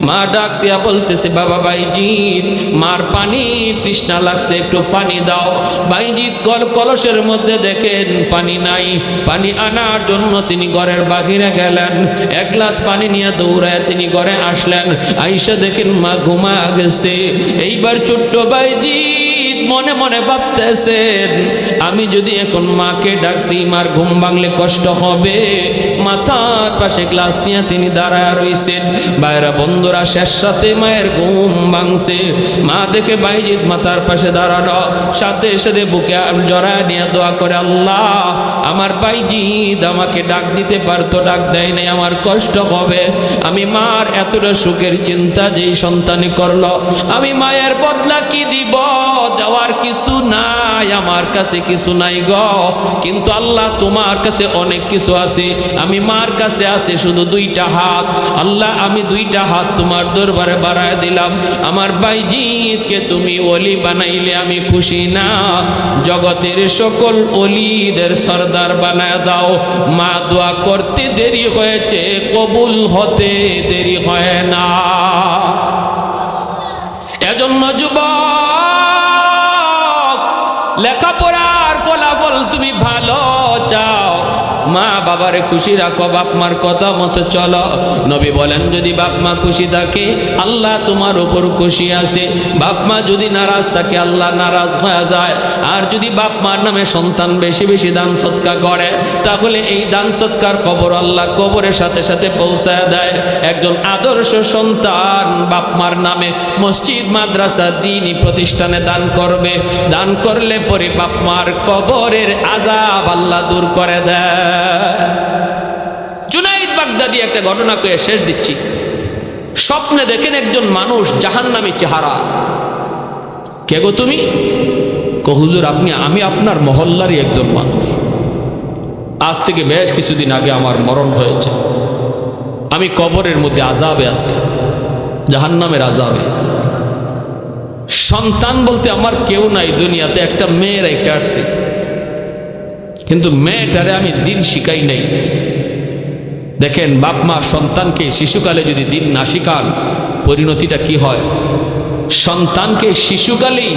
মা ডাক দিয়া বলতেছে, বাবা বাইজিৎ, মার পানি তৃষ্ণা লাগছে, একটু পানি দাও। বাইজিৎ কলসের মধ্যে দেখেন পানি নাই। পানি আনার জন্য তিনি ঘরের বাহিরে গেলেন। এক গ্লাস পানি নিয়ে দৌড়ায় তিনি ঘরে আসলেন। আইসা দেখেন মা ঘুমা গেছে। এইবার ছোট্ট বাইজিৎ মনে মনে ভাবতেছেন, আমি যদি এখন মাকে ডাক দিই মার ঘুম ভাঙলে কষ্ট হবে। মাথার পাশে গ্লাস নিয়ে তিনি দাঁড়ায় রইছেন। বাইরা বন্ধুরা, শেষ সাথে মায়ের ঘুম ভাঙছে। মা দেখে বাইজিৎ মাথার পাশে দাঁড়ানো, সাথে সাথে বুকে জড়ায় নিয়ে দোয়া করে, আল্লাহ আমার বাইজিৎ আমাকে ডাক দিতে পারতো, ডাক দেয় নাই, আমার কষ্ট হবে। আমি মার এতটা সুখের চিন্তা যেই সন্তানই করলো, আমি মায়ের বদলা কি দিব? দেওয়ার কিছু নাই, আমার কাছে কিছু নাই গো। কিন্তু আল্লাহ তোমার কাছে অনেক কিছু আছে। আমি মার কাছে আছে শুধু দুইটা হাত। আল্লাহ আমি দুইটা হাত তোমার দরবারে বাড়ায় দিলাম। আমার বাইজিৎকে তুমি ওলি বানাইলে আমি খুশি না, জগতের সকল ওলিদের সর্দার বানায় দাও। মা দোয়া করতে দেরি হয়েছে, কবুল হতে দেরি হয় না। এজন্য যুবক, লেখাপড়ার ফলাফল তুমি ভালো চাও, মা বাবারে খুশি রাখো, বাপ মার কথা মতো চলো। নবী বলেন, যদি বাপ মা খুশি থাকে আল্লাহ তোমার উপর খুশি আছে। বাপ মা যদি নারাজ থাকে আল্লাহ নারাজ হয়ে যায়। আর যদি বাপ মার নামে সন্তান বেশি বেশি দান সৎকা করে, তাহলে এই দান সৎকার খবর আল্লাহ কবরের সাথে সাথে পৌঁছায় দেয়। একজন আদর্শ সন্তান বাপ মার নামে মসজিদ, মাদ্রাসা, দ্বীনি প্রতিষ্ঠানে দান করবে। দান করলে পরে বাপ মার কবরের আযাব আল্লাহ দূর করে দেয়। জুনাইদ বাগদাদি একটা ঘটনা কয়ে শেষ দিচ্ছি। স্বপ্নে দেখেন একজন মানুষ জাহান্নামী চেহারা। কে গো তুমি? কো হুজুর আমি আপনার মহল্লারই একজন মানুষ। আজ থেকে বেশ কিছুদিন আগে আমার মরণ হয়েছে। আমি কবরের মধ্যে আযাবে আছি, জাহান্নামের আযাবে। সন্তান বলতে আমার কেউ নাই দুনিয়াতে, একটা মেয়ে রেখে আসছি, কিন্তু মেয়েটারে আমি দিন শিখাই নাই। দেখেন, বাপ মা সন্তানকে শিশুকালে যদি দিন না শিখান পরিণতিটা কি হয়। সন্তানকে শিশুকালেই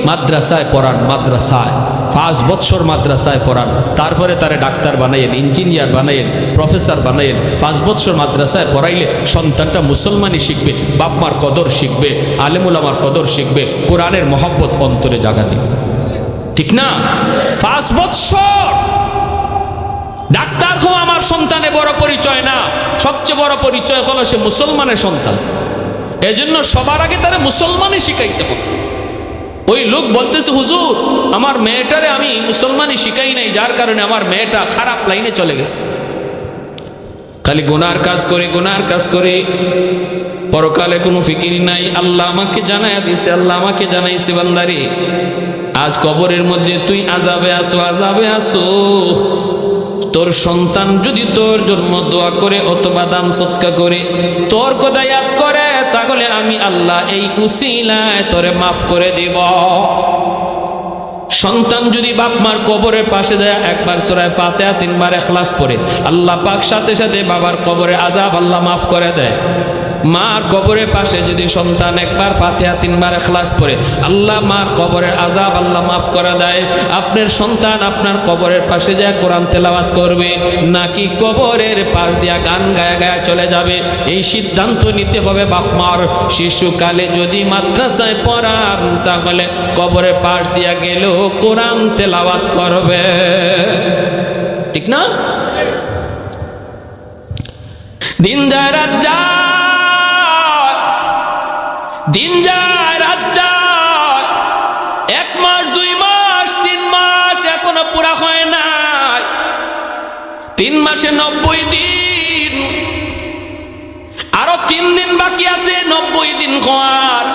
মাদ্রাসায় পড়ান, মাদ্রাসায় 5 বছর মাদ্রাসায় পড়ান, তারপরে তারে ডাক্তার বানাইয়েন, ইঞ্জিনিয়ার বানাইয়েন, প্রফেসর বানাইয়েন। 5 বছর মাদ্রাসায় পড়াইলে সন্তানটা মুসলমানই শিখবে, বাপ মার কদর শিখবে, আলেমুল আমার কদর শিখবে, কোরআনের মহব্বত অন্তরে জাগা দিবে। ঠিক না? 5 বছর ডাক্তার হওয়া আমার সন্তানের বড় পরিচয় না, সবচেয়ে বড় পরিচয় হলো সে মুসলমানের সন্তান। এজন্য সবার আগে তারা মুসলমানই শিখাইতে হবে। ওই লোক বলতেছে, হুজুর আমার মেয়েটারে আমি মুসলমানই শিখাই নাই, যার কারণে আমার মেয়েটা খারাপ লাইনে চলে গেছে, খালি গুনার কাজ করে, গুনার কাজ করে, পরকালে কোনো ফিকির নাই। আল্লাহ আমাকে জানাইয়া দিছে, আল্লাহ আমাকে জানাইছে, বান্দারে আজ কবরের মধ্যে তুই আযাবে আসো, আযাবে আসো। তোর সন্তান যদি তোর জন্য দোয়া করে অথবা দান সৎকা করে, তোর কথা ইয়াদ করে, তাহলে আমি আল্লাহ এই উসিলায় তোরে মাফ করে দিব। সন্তান যদি বাপ মার কবরের পাশে যায়, একবার সূরা ফাতিহা 3 বার ইখলাস পড়ে, আল্লাহ পাক সাথে সাথে বাবার কবরে আযাব আল্লাহ মাফ করে দেয়। মার কবরের পাশে যদি সন্তান একবার ফাতিহা 3 বার ইখলাস পড়ে, আল্লাহ মার কবরের আযাব আল্লাহ মাফ করে দেয়। আপনার সন্তান আপনার কবরের পাশে যায় কোরআন তেলাওয়াত করবে, নাকি কবরের পাশ দিয়া গান গায়া গায়া চলে যাবে, এই সিদ্ধান্ত নিতে হবে বাপ মার। শিশুকালে যদি মাদ্রাসায় পড়ান, তাহলে কবরের পাশ দিয়া গেলেও কোরআন তেলাওয়াত করবে। ঠিক না? দিন যায় রাত যায়, দিন যায় রাত যায়, 1 মাস 2 মাস 3 মাস এখনো পুরা হয় নাই। 3 মাসে 90 দিন, আরো 3 দিন বাকি আছে 90 দিন হওয়ার।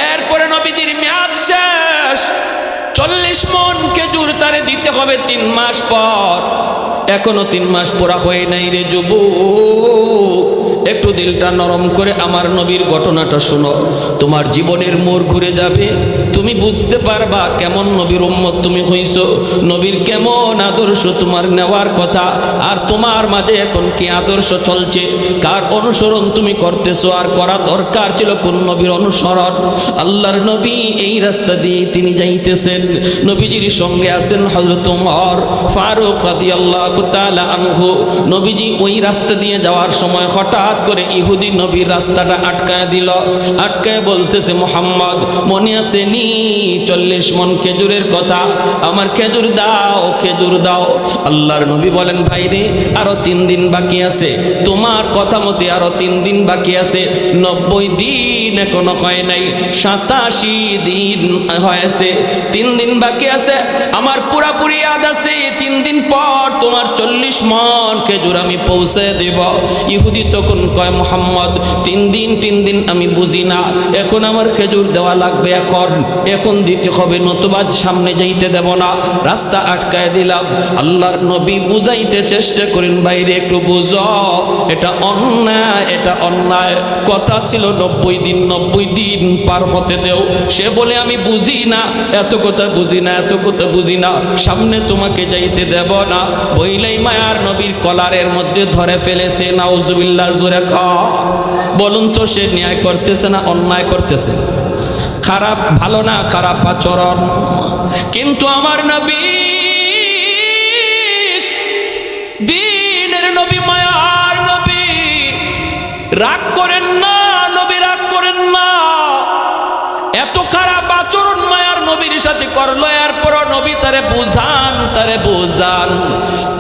এরপরে নবীদের মেয়াদ শেষ। 40 মণ খেজুর তারে দিতে হবে 3 মাস পর। এখনো 3 মাস পুরা হয় নাই রে যুবক। একটু দিলটা নরম করে আমার নবীর ঘটনাটা শোনো, তোমার জীবনের মোড় ঘুরে যাবে, তুমি বুঝতে পারবা কেমন নবীর উম্মত তুমি হইছো, নবীর কেমন আদর্শ তোমার নেওয়ার কথা, আর তোমার মাঝে এখন কি আদর্শ চলছে, কার অনুসরণ তুমি করতেছো, আর করা দরকার ছিল কোন নবীর অনুসরণ। আল্লাহর নবী এই রাস্তা দিয়ে তিনি যাইতেছেন, নবীজির সঙ্গে আছেন হযরত ওমর ফারুক রাদিয়াল্লাহু তাআলা আনহু। নবীজি ওই রাস্তা দিয়ে যাওয়ার সময় হঠাৎ করে ইহুদি নবীর রাস্তাটা আটকায় দিল, আটকায় বলতেছে, মুহাম্মদ মনে আছে নি 40 মণ খেজুরের কথা, আমার খেজুর দাও, খেজুর দাও। আল্লাহর নবী বলেন, ভাই রে আরো 3 দিন বাকি আছে, তোমার কথা মতে আরো 3 দিন বাকি আছে, 90 দিন এখনো হয় নাই, 87 দিন হয়েছে, 3 দিন বাকি আছে, আমার পুরাপুরি ইয়াদ আছে 3 দিন পর তোমার 40 মণ খেজুর আমি পৌঁছে দেব। ইহুদি তখন কয়, মুহাম্মদ 3 দিন আমি বুঝি না, এখন আমার খেজুর দেওয়া লাগবে, এখন দিতে হবে, নতুবা সামনে যাইতে দেব না, রাস্তা আটকায় দিলাম। আল্লাহর নবী বুঝাইতে চেষ্টা করেন, বাইরে একটু বুঝো, এটা অন্যায়, এটা অন্যায়, কথা ছিল 90 দিন পার হতে দেও। সে বলে, আমি বুঝি না, এত কথা বুঝি না, এত কথা বুঝি না, সামনে তোমাকে যাইতে দেব না। বইলাই মায়ার নবীর কলারের মধ্যে ধরে ফেলেছে। নাউজুবিল্লাহ, জোরে বলুন তো, সে ন্যায় করতেছে না অন্যায় করতেছে? খারাপ, ভালো না খারাপ আচরণ। কিন্তু আমার নবী দ্বীনের নবী, মায়ার নবী, রাগ করেন না, নবী রাগ করেন না। এত খারাপ আচরণ মায়ার নবীর সাথে করলো, এরপরও নবী তারে বুঝান।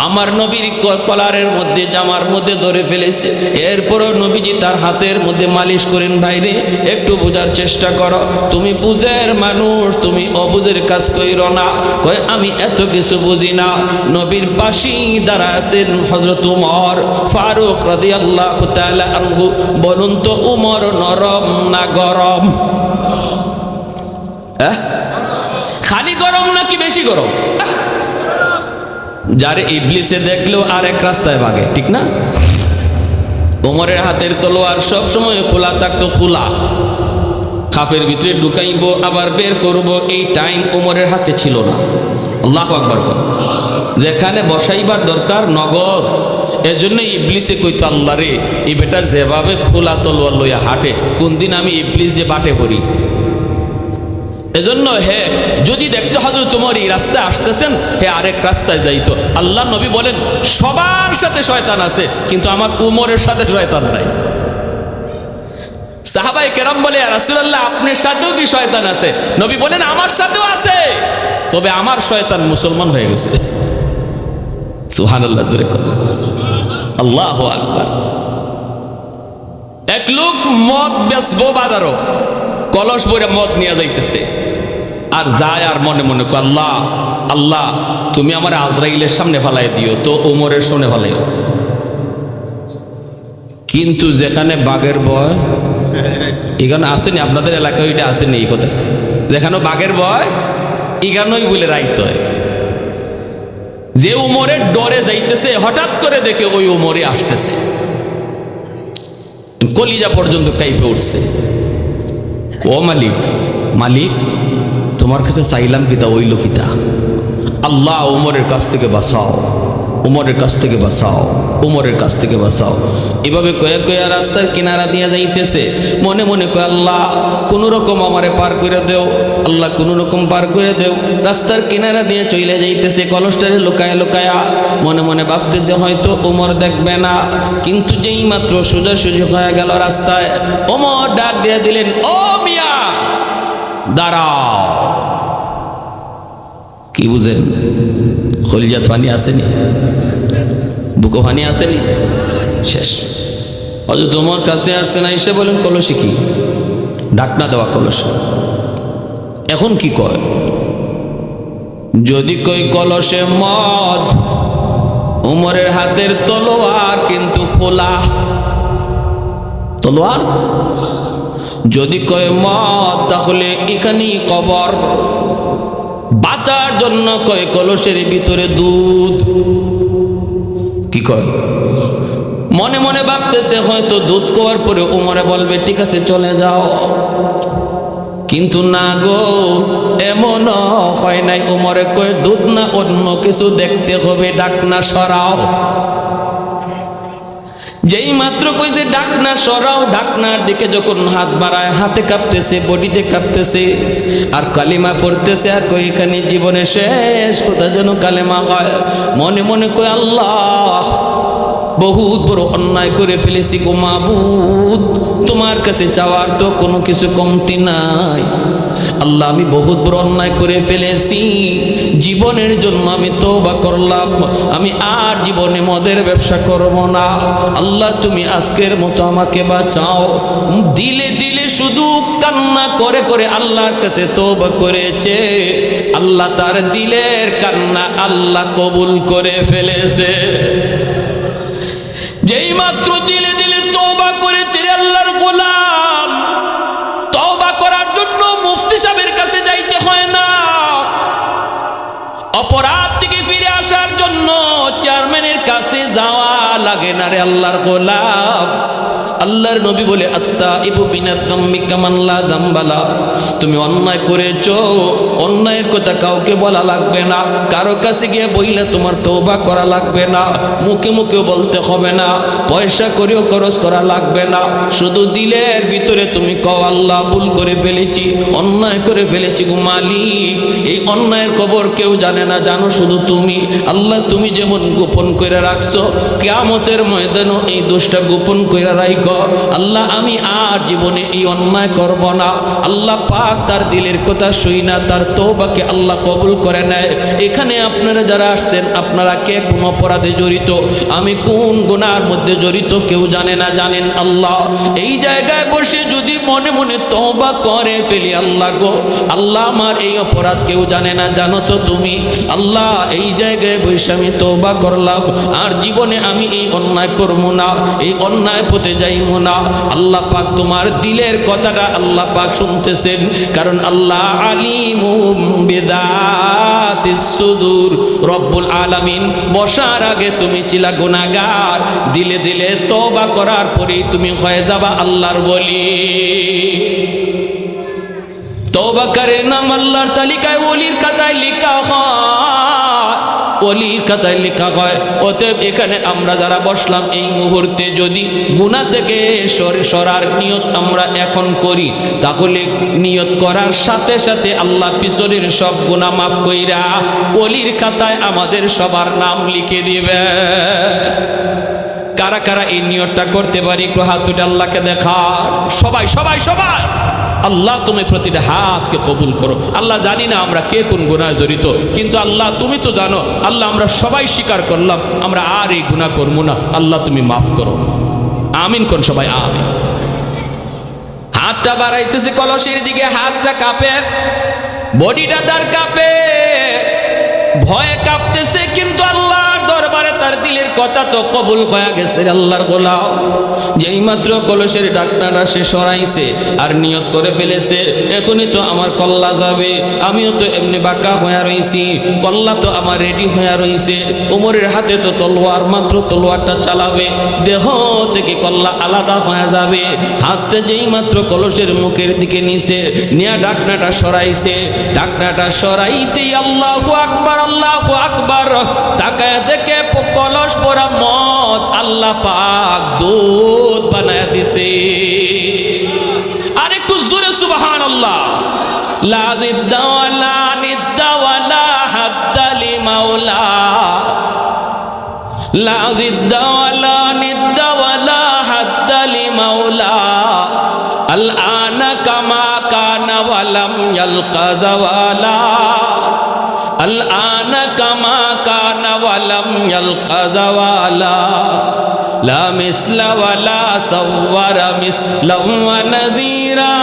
আমার নবীর কলারের মধ্যে, জামার মধ্যে ধরে ফেলেছে, এরপরও নবীজি তার হাতের মধ্যে মালিশ করেন, ভাইরে একটু বোঝার চেষ্টা করো, তুমি বুঝের মানুষ, তুমি অবুঝের কাজ কইরো না। কয়, আমি এত কিছু বুঝি না। নবীর পাশেই দাঁড়া আছেন হযরত ওমর ফারুক রাদিয়াল্লাহু তাআলা আনহু। বলুন তো, ওমর নরম না গরম? খালি গরম নাকি বেশি গরম? যারে ইবলিসে দেখলেও আর এক রাস্তায় ভাগে, ঠিক না? ওমরের হাতের তলোয়ার সব সময় খোলা থাকতো, খোলা, খাফের ভিতরে ঢুকাইব আবার বের করব, এই টাইম ওমরের হাতে ছিল না। আল্লাহু আকবার। যেখানে বসাইবার দরকার নগদ, এজন্য ইবলিসে কইতো, আল্লাহ রে, এই বেটা যেভাবে খোলা তলোয়ার লইয়া হাঁটে, কোন দিন আমি ইবলিস যে বাটে পড়ি। এজন্য হে যদি দেখতে হযরত ওমর এই রাস্তায় আসতেছেন, হে আরেক রাস্তায় যাইতো। আল্লাহ নবী বলেন, সবার সাথে শয়তান আছে, কিন্তু আমার উমরের সাথে শয়তান নাই। সাহাবায়ে কেরাম বলে, ইয়া রাসূলুল্লাহ, আপনার সাথেও কি শয়তান আছে? নবী বলেন, আমার সাথেও আছে, তবে আমার শয়তান মুসলমান হয়ে গেছে। সুবহানাল্লাহ, জোরে বলুন আল্লাহু আকবার। এক লোক মদ বেচবো বাজারও, কলস ভরে মদ নিয়ে যাইতেছে, আর যায় আর মনে মনে কয়, আল্লাহ আল্লাহ, তুমি আমার আজরাইলের সামনে ফালাই দিও, তো ওমরের সামনে ফালাইও। কিন্তু যেখানে বাঘের ভয়, এখানে আসেনি, আপনাদের এলাকায় ওইটা আসেনি এই কথা, যেখানে বাঘের ভয় এখানেই বলে রাইতে হয়। যে উমরের ডরে যাইতেছে, হঠাৎ করে দেখে ওই উমরে আসতেছে, কলিজা পর্যন্ত কাইপে উঠছে। ও মালিক, মালিক, তোমার কাছে চাইলাম কিতা, ওই লোকিতা, আল্লাহ উমরের কাছ থেকে বাঁচাও, উমরের কাছ থেকে বাঁচাও, উমরের কাছ থেকে বাঁচাও। এভাবে কয়ে কয়ে রাস্তার কিনারা দিয়ে যাইতেছে, মনে মনে কয়, আল্লাহ কোনো রকম আমারে পার করে দেও, আল্লাহ কোনো রকম পার করে দেও। রাস্তার কিনারা দিয়ে চলে যাইতেছে, কলসটারে লুকায় লুকায়া, মনে মনে ভাবতেছে হয়তো ওমর দেখবে না। কিন্তু যেই মাত্র সোজাসুজি হয়ে গেল রাস্তায়, ওমর ডাক দিয়ে দিলেন, ও মিয়া দাঁড়াও। কি বুঝেন? খলিজাত পানি আসেনি, বুকো পানি আসেনি, শেষ। হযরত ওমর কাছে আসছে না, এসে বলেন, কলসে কি? ঢাকনা দেওয়া কলস। এখন কি কয়? যদি কই কলসে মদ, ওমরের হাতের তলোয়ার কিন্তু খোলা, তলোয়ার। যদি কয় মদ, তাহলে এখানেই কবর। বাঁচার জন্য কয় কলসের ভিতরে দুধ। কি কয়? মনে মনে ভাবতেছে হয়তো দুধ খাওয়ার পরে উমরে বলবে ঠিক আছে চলে যাও, কিন্তু না গো, এমনও হয় নাই। উমরে কয় দুধ না অন্য কিছু দেখতে হবে, ডাকনা সরাও। যেই মাত্র কইছে ডাকনা সরাও, ডাকনার দিকে যখন হাত বাড়ায়, হাতে কাঁপতেছে, বডিতে কাঁপতেছে, আর কালিমা পড়তেছে, আর কই এখানে জীবনে শেষ কথা যেন কালেমা হয়। মনে মনে কই আল্লাহ, বহুত বড় অন্যায় করে ফেলেছি গো মাবুদ, তোমার কাছে চাওয়ার তো কোনো কিছু কমতি নাই। আল্লাহ, আমি বহুত বড় অন্যায় করে ফেলেছি, জীবনের জন্য আমি তওবা করলাম, আমি আর জীবনে মদের ব্যবসা করব না। আল্লাহ, তুমি আজকের মতো আমাকে বাঁচাও। দিলে দিলে শুধু কান্না করে করে আল্লাহর কাছে তওবা করেছে। আল্লাহ তার দিলের কান্না আল্লাহ কবুল করে ফেলেছে। যেই মাত্র দিলে দিলে তওবা করেছে রে আল্লাহর গোলাম, তওবা করার জন্য মুফতি সাহেবের কাছে যাইতে হয় না, অপরাধ থেকে ফিরে আসার জন্য চেয়ারম্যানের কাছে যাওয়া লাগে না রে আল্লাহর গোলাম। আল্লাহর নবী বলে আত্তাইবু মিনাদ যামবি কামান লা যামবা লা। তুমি অন্যায় করেছো, অন্যায়ের কথা কাউকে বলা লাগবে না, কারো কাছে গিয়ে বইলে তোমার তওবা করা লাগবে না, মুখে মুখেও বলতে হবে না, পয়সা করেও খরচ করা লাগবে না, শুধু দিলের ভিতরে তুমি কও আল্লাহ ভুল করে ফেলেছি, অন্যায় করে ফেলেছি গো মালিক। এই অন্যায়ের খবর কেউ জানে না, জানো শুধু তুমি। আল্লাহ, তুমি যেমন গোপন করে রাখছো, কিয়ামতের ময়দানও এই দোষটা গোপন করে রাখো। আল্লাহ, আমি আর জীবনে এই অন্যায় করব না। আল্লাহ পাক তার দিলের কথা শুই না, তার তওবাকে আল্লাহ কবুল করে নেয়। এখানে আপনারা যারা আসছেন, আপনারা কে কোন অপরাধে জড়িত, আমি কোন গুনার মধ্যে জড়িত কেউ জানে না, জানেন আল্লাহ। এই জায়গায় বসে যদি মনে মনে তওবা করে ফেলি, আল্লাহ গো, আল্লাহ আমার এই অপরাধ কেউ জানে না, জানো তো তুমি। আল্লাহ, এই জায়গায় বসে আমি তওবা করলাম, আর জীবনে আমি এই অন্যায় করব না, এই অন্যায় পথে যাইব না। আল্লাহ পাক তোমার দিলের কথাটা আল্লাহ পাক শুনতেছেন, কারণ আল্লাহ আলিমুম বিযাতিস সুদূর। রব্বুল আলামিন বসার আগে তুমি ছিলা গুনাহগার, দিলে দিলে তওবা করার পরেই তুমি হয়ে যাবা আল্লাহর ওলি। তওবাকারীর নাম আল্লাহর তালিকায় ওলির খাতায় লেখা হয়, ওলির খাতায় লেখা হয়। অতএব এখানে আমরা যারা বসলাম, এই মুহূর্তে যদি গুনাহ থেকে সরার নিয়ত আমরা এখন করি, তাহলে নিয়ত করার সাথে সাথে আল্লাহ পিছনের সব গুনাহ মাফ কইরা ওলির খাতায় আমাদের সবার নাম লিখে দিবে। কারা কারা এই নিয়তটা করতে পারি একটু হাত তুলে আল্লাহকে দেখা। সবাই সবাই সবাই। আল্লাহ, তুমি প্রতিটা হাতকে কবুল করো। আল্লাহ, জানি না আমরা কে কোন গুনাহে জড়িত, কিন্তু আল্লাহ তুমি তো জানো। আল্লাহ, আমরা সবাই স্বীকার করলাম আমরা আর এই গুনাহ করবো না। আল্লাহ, তুমি মাফ করো। আমিন কোন সবাই আমিন। হাতটা বাড়াইতেছে কলসের দিকে, হাতটা কাঁপে, বডিটা তার কাঁপে, ভয়ে কাঁপতেছে, কিন্তু আল্লাহর দরবারে তার দিলের কথা তো কবুল হয়ে গেছে আল্লাহর গোলাম। যেই মাত্র কলসের ঢাকনাটা সে সরাইছে আর নিয়ত করে ফেলেছে, এখনই তো আমার কল্লা যাবে, আমিও তো এমনি বাঁকা হয়ে রইছি, কল্লা তো আমার রেডি হয়ে রইছে। ওমরের হাতে তো তলোয়ার, মাত্র তলোয়ারটা চালাবে, দেহ থেকে কল্লা আলাদা হয়ে যাবে। হাতটা যেই মাত্র কলসের মুখের দিকে নিছে, নিয়ে ঢাকনাটা সরাইছে, ঢাকনাটা সরাইতেই আল্লাহু আকবার, আল্লাহু আকবার। তাকায় দেখে কলস ভরা মদ আল্লাহ পাক দুধ বানায় দিছে। আর একটু জোরে সুবহানাল্লাহ। লা জিদ্দা ওয়ালা নিদ্দা ওয়ালা হাদ্দা লিমাওলা, লা জিদ্দা ওয়ালা নিদ্দা ওয়ালা হাদ্দা লিমাওলা। আল আনা কামা কানা ওয়ালাম ইয়ালকা যাওয়ালা, আল আনা কামা কানা ওয়ালাম ইয়ালকা যাওয়ালা। লা মিসলা ওয়ালা সাওয়ারা মিসলাম ওয়া নাযীরা।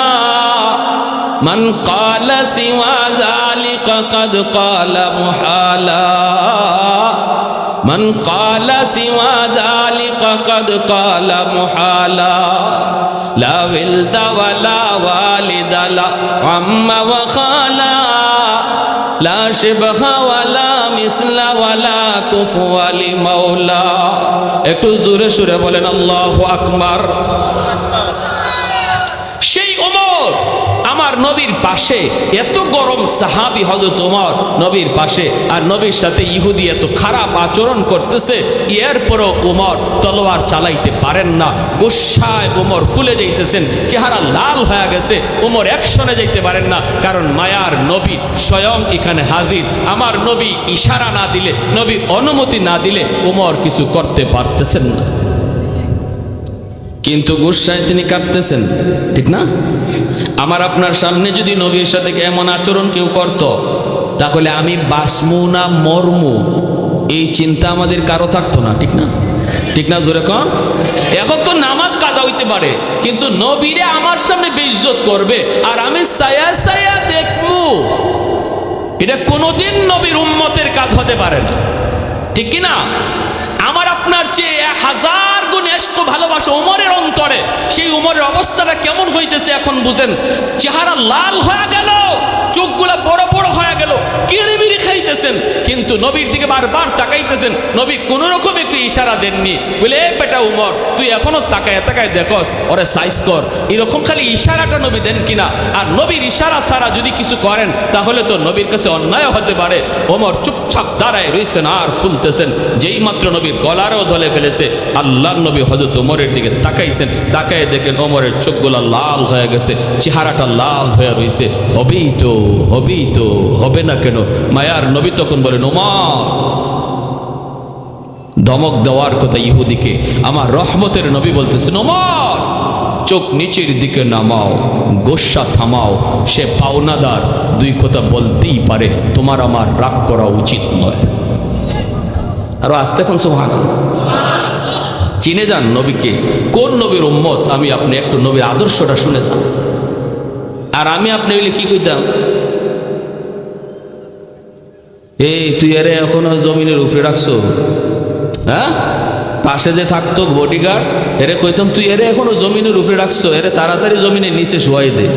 মান ক্বালা সিওয়া যালিকা কাদ ক্বালা মুহালা, মান ক্বালা সিওয়া যালিকা কাদ ক্বালা মুহালা। লা ওয়ালদা ওয়ালা ওয়ালিদা লা আম্মা ওয়া খালা, লা শিবহা ওয়ালা মিসলা ওয়ালা কুফুয়া লিমাওলা। একটু জোরে সুরে বলেন আল্লাহু আকবার। সেই ওমর আমার নবীর পাশে, এত গরম সাহাবী হযরত ওমর নবীর পাশে, আর নবীর সাথে ইহুদি এত খারাপ আচরণ করতেছে, এরপরও ওমর তলোয়ার চালাইতে পারেন না। গুসায় ওমর ফুলে যাইতেছেন, চেহারা লাল হয়ে গেছে। ওমর অ্যাকশনে যাইতে পারেন না, কারণ মায়ার নবী স্বয়ং এখানে হাজির। আমার নবী ইশারা না দিলে, নবী অনুমতি না দিলে ওমর কিছু করতে পারতেছেন না। কিন্তু গুসায় তিনি কাঁদতেছেন, ঠিক না? আমার আপনার সামনে যদি নবীর সাথে এমন আচরণ কেউ করত, তাহলে আমি বাসমু না মরমু এই চিন্তা আমাদের কারো থাকতো না, ঠিক না? ঠিক না? জোরে কন। এখন তো নামাজ কাজা হইতে পারে, কিন্তু নবীরে আমার সামনে বেইজ্জত করবে আর আমি সায়া সায়া দেখমু, এটা কোনোদিন নবীর উম্মতের কাজ হতে পারে না, ঠিক কি না? আমার আপনার চেয়ে 1000 গুণ এত ভালোবাসা ওমরের অন্তরে। সেই ওমরের অবস্থাটা কেমন হইতেছে এখন বুঝেন। চেহারা লাল হয়ে গেল, চোখগুলা বড় বড় হয়ে গেল, কিরিমিরি খাইতেছেন, কিন্তু নবীর দিকে বারবার তাকাইতেছেন। নবী কোন রকম একটু ইশারা দেননি, বলে এ বেটা উমর, তুই এখনো তাকায় তাকায় দেখস, ওরে সাইজ কর। এরকম খালি ইশারাটা নবী দেন কিনা? আর নবীর ইশারা ছাড়া যদি কিছু করেন, তাহলে তো নবীর কাছে অন্যায় হতে পারে। ওমর চুপচাপ দাঁড়ায় রয়েছেন আর ফুলতেছেন। যেই মাত্র নবীর গলারও ধলে ফেলেছে, আল্লাহর নবী হযরত ওমরের দিকে তাকাইছেন, তাকায় দেখেন ওমরের চোখগুলা লাল হয়ে গেছে, চেহারাটা লাল হয়ে রয়েছে। হবেই তো, হবেই তো, হবে না কেন? মায়ার নবী তখন বলেন, ওমর, ধমক দেওয়ার কথা ইহুদিকে আমার রহমতের নবী বলতেছেন, ওমর চোখ নিচের দিকে নামাও, গোসা থামাও, সে পাওনাদার, দুই কথা বলতেই পারে, তোমার আমার রাগ করা উচিত নয়। আরো আসতে এখন সুবহানাল্লাহ। চিনে যান নবীকে, কোন নবীর উম্মত আমি আপনি, একটু নবীর আদর্শটা শুনে যান। আর আমি আপনি হইলে কি কইতাম, এই তুই এরে এখনো জমিনের উপরে রাখছো, হ্যাঁ? পাশে যে থাকতো বডিগার্ড, এরে কইতাম তুই এরে এখনো জমিনের উপরে রাখছো, এরে তাড়াতাড়ি জমিনের নিচে শোয়াই দে।